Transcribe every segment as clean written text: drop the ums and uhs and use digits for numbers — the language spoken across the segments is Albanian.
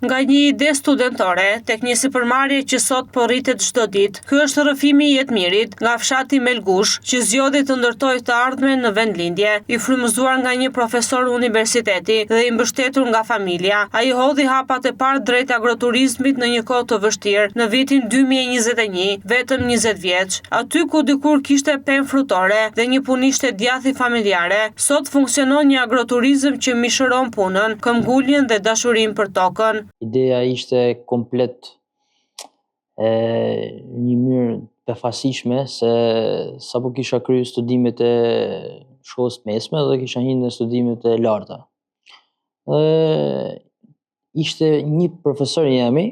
Nga një ide studentore tek një sipërmarrje që sot po rritet çdo ditë, ky është rrëfimi i Jetmirit nga fshati Melgush, që zgjodhi të ndërtojë të ardhmen në vendlindje, i frymëzuar nga një profesor universiteti dhe i mbështetur nga familja. Ai hodhi hapat e parë drejt agroturizmit në një kohë të vështirë, në vitin 2021, vetëm 20 vjeç. Aty ku dikur kishte pemë frutore dhe një punishte djathi familjare, sot funksionon një agroturizëm që mishëron punën, këmbguljen dhe dashurinë për tokën. Ideja ishte komplet një mënyrë befasishme se sapo kisha kryer studimet e shkollës mesme dhe kisha hyrë në studimet e larta. Ishte një profesor jemi,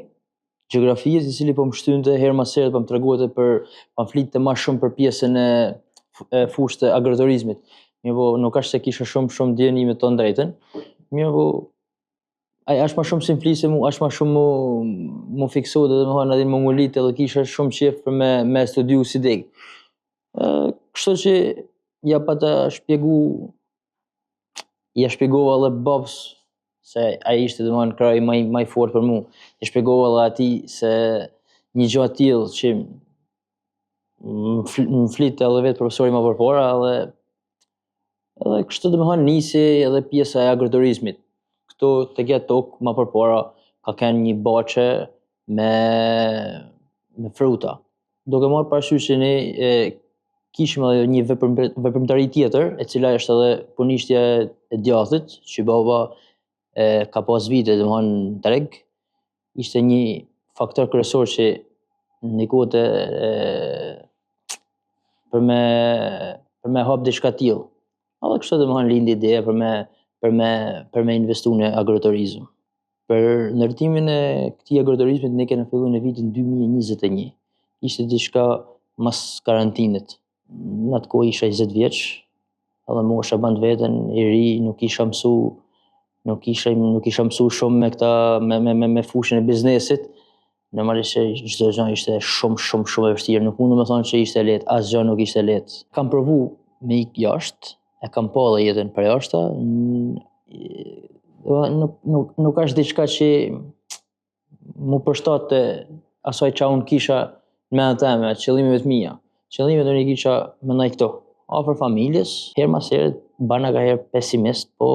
gjeografie, i cili po më shtynte herë mas here, po më treguante po flinte më shumë për pjesën e fushës të agroturizmit. Mirë po, nuk është se kisha shumë dieni me ton drejtën. Mirë po, ai është më shumë simplise mu, është më shumë mu fiksu dhe domethënë edhe më ngulit edhe kisha shumë qejf për me studiu si deg. Kështu që ja shpjegova edhe babs se ai ishte domethënë kraj më i fortë për mua. I shpjegova edhe atij se një gjë e tillë që më flitte edhe vetë profesori më përpara edhe kështu domethënë nisi edhe pjesa e agroturizmit. Këtu tek ja tokë më përpara ka qenë një baçe me fruta. Duke marrë parasysh që ne kishim edhe një veprimtari tjetër, e cila është edhe punishtja e djathtit, që baba ka pas vite domethënë treg, ishte një faktor kryesor që ndikote për me hap diçka tillë. Edhe kështu domethënë lindi ideja për me investu në agroturizëm. Për ndërtimin e këtij agroturizmit ne kena filluar në vitin 2021. Ishte diçka mas karantinës. Në atë kohë isha 20 vjeç, edhe mosha bën veten i ri, nuk kisha mësu shumë me fushën e biznesit. Normalisht çdo gjë ishte shumë e vështirë. Nuk mundem të thonë që ishte lehtë, asgjë nuk ishte lehtë. Kam provu me ik jashtë, e kam pa edhe jetën për jashtë, nuk është diçka që mu përshtatte asaj që unë kisha në mendjen time, qëllimet mia. Qëllimet unë i kisha mendoj këto, afër familjes, herë mas here bana ka herë pesimist, po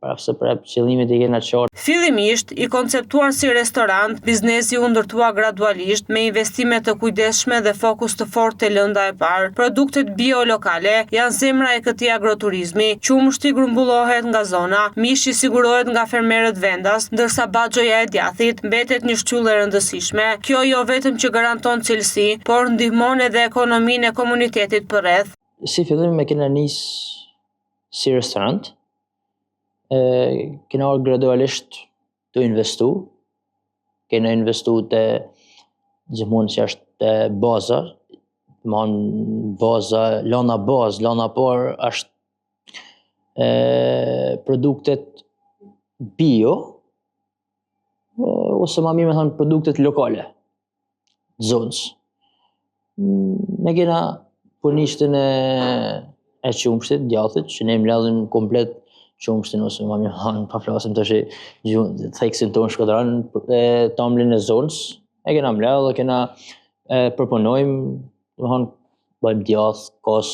prapse qëllimet i kena qartë. Fillimisht i konceptuar si restorant, biznesi u ndërtua gradualisht me investime të kujdesshme dhe fokus të fortë te lënda e parë. Produktet bio lokale janë zemra e këtij agroturizmi. Qumshti grumbullohet nga zona, mishi sigurohet nga fermerët vendas, ndërsa baxhoja e djathit mbetet një shtyllë e rëndësishme. Kjo jo vetëm që garanton cilësi, por ndihmon edhe ekonominë e komunitetit përreth. Si fillim me kena nis si restorant, kena orë gradualisht të investu, kena investu të gjithmonë që është baza, lana parë është produktet bio, ose ma mirë me thonë produktet lokale, zonës. Ne kena punishtën e qumshtit, djathit, që ne mbledhim komplet qumshtin, ose ma mirë thonë, pa flasim të shi theksin tonë shkodran, tamlin e zonës, e kena mbledhë dhe kena përpunojmë, bëjmë djath, kos,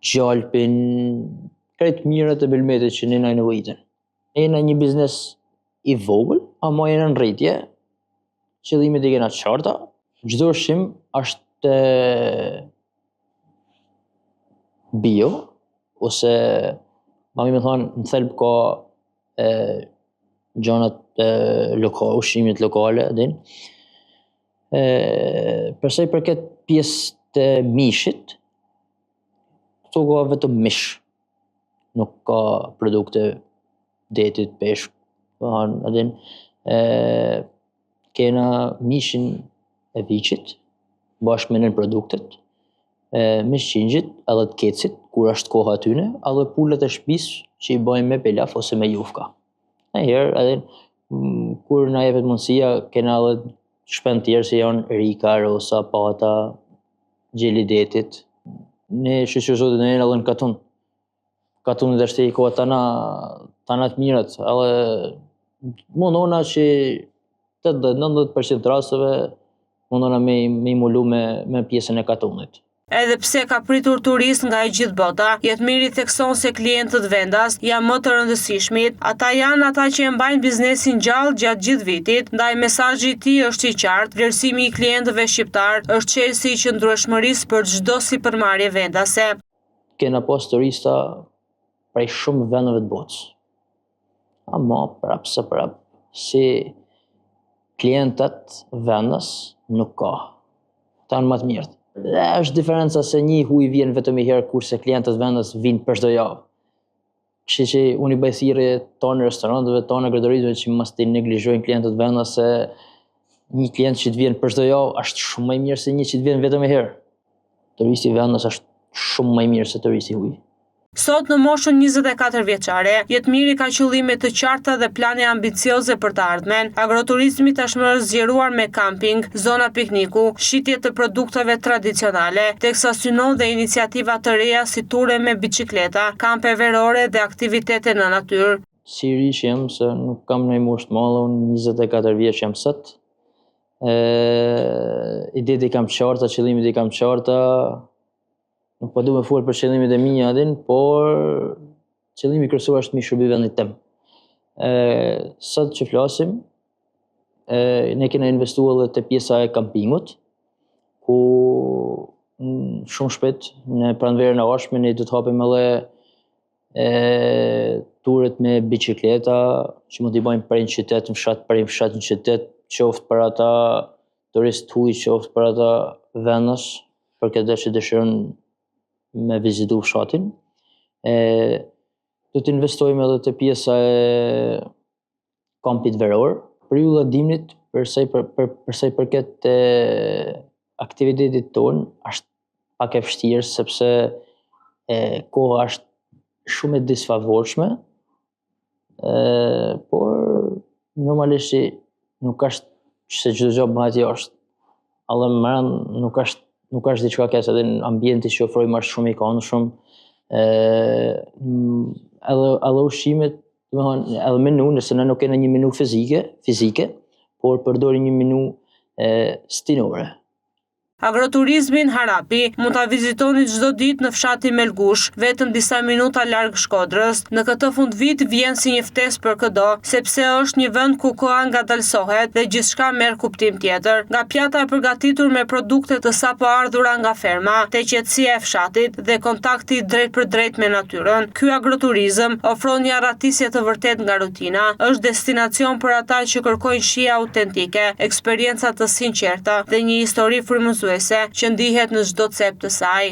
gjalpin, krejt mirët e bilmetit që ne na nevojitën. Jena një biznes i vogël, ama jena në rritje, qëllimet i kena të qarta, çdo ushqim është bio, ose ma mirë me thonë në thelb ka gjanat lokale, ushqimit lokale, din. Përsa i përket pjesë të mishit, këto ka vetëm mish, nuk ka produkte detit, peshk, din. Kena mishin e viçit, bashkë me nën produktet, mish qingjit edhe të kecit, kur është koha atyne, edhe pullet e shtëpisë që i bëjmë me pilaf ose me jufka. E herë, edhe kur na jepet mundësia, kena edhe shpend tjerë si janë rika, rosa, pata, gjeli detit. Ne shoqërohet në edhe në katun. Katunit është i koha tana të mirat, edhe mundona që 80-90% rasteve mundona me imulu me pjesën e katunit. Edhe pse ka pritur turist nga e gjithë bota, Jetmiri thekson se klientët vendas janë më të rëndësishmit, ata janë ata që e mbajnë biznesin gjallë gjatë gjithë vitit, ndaj mesazhi i tij është i qartë, vlerësimi i klientëve shqiptar është çelësi i qëndrueshmërisë për çdo sipërmarrje vendase. Kena pas turista prej shumë vendeve të botës. Ama prap si klientët vendas nuk ka. Ta në më të mirët. Dhe është diferenca se një huj vjen vetëm i herë kurse klientët vendas vinë për çdo javë. Kështu që unë i bëj thirrje tonë restoranteve, tonë agratorizmeve që mos të neglizhojnë klientët vendas se një klient që të vjen për çdo javë është shumë më i mirë se një që të vjen vetëm i herë. Turisti vendas është shumë më i mirë se turisti huj. Sot në moshën 24 vjeçare, Jetmiri ka qëllime të qarta dhe plane ambicioze për të ardhmen. Agroturizmi tashmë është zgjeruar me camping, zona pikniku, shitje të produkteve tradicionale, teksa synon dhe iniciativa të reja si ture me biçikleta, kampe verore dhe aktivitete në natyrë. Si ri që jam, se nuk kam në moshë të madhe, unë 24 vjeç jam sot. Idetë i kam qarta, qëllimit i kam qarta. Nuk po du me folë për qëllimit e mia adin, por qëllimi kryesor është mi shërby vendit tim. Sot që flasim, ne kena investuar edhe te pjesa e kampingut, ku shumë shpejt në pranverën e ardhshme ne do të hapim edhe turet me biçikleta, që mund t'i bëjmë prej në qytet në fshat, prej fshat në qytet, qoftë për ata turist huj, qoftë për ata vendas, për këtë që dëshiron me vizitu fshatin. Do të investojmë edhe te pjesa e kampit veror. Periudha e dimrit, për sa i përket aktivitetit ton, është pak e vështirë sepse koha është shumë e disfavorshme, por normalisht nuk është se çdo gjë bëhet jashtë. Alla më nuk është diçka keq, edhe në ambienti që ofrojmë është shumë i këndshëm. Edhe ushqimet, domethënë edhe menu, nëse ne nuk kena një menu fizike, por përdorim një menu stilore. Agroturizmin Harapi mund ta vizitoni çdo ditë në fshatin Melgush, vetëm disa minuta larg Shkodrës. Në këtë fundvit vjen si një ftesë për çdo, sepse është një vend ku koha ngadalsohet dhe gjithçka merr kuptim tjetër. Nga pjata e përgatitur me produkte të sapo ardhura nga ferma, te qetësia e fshatit dhe kontakti drejt për drejt me natyrën, ky agroturizëm ofron një arratisje të vërtet nga rutina. Është destinacion për ata që kërkojnë shije autentike, eksperjenca të sinqerta dhe një histori frymëzuese që ndihet në çdo cep të saj.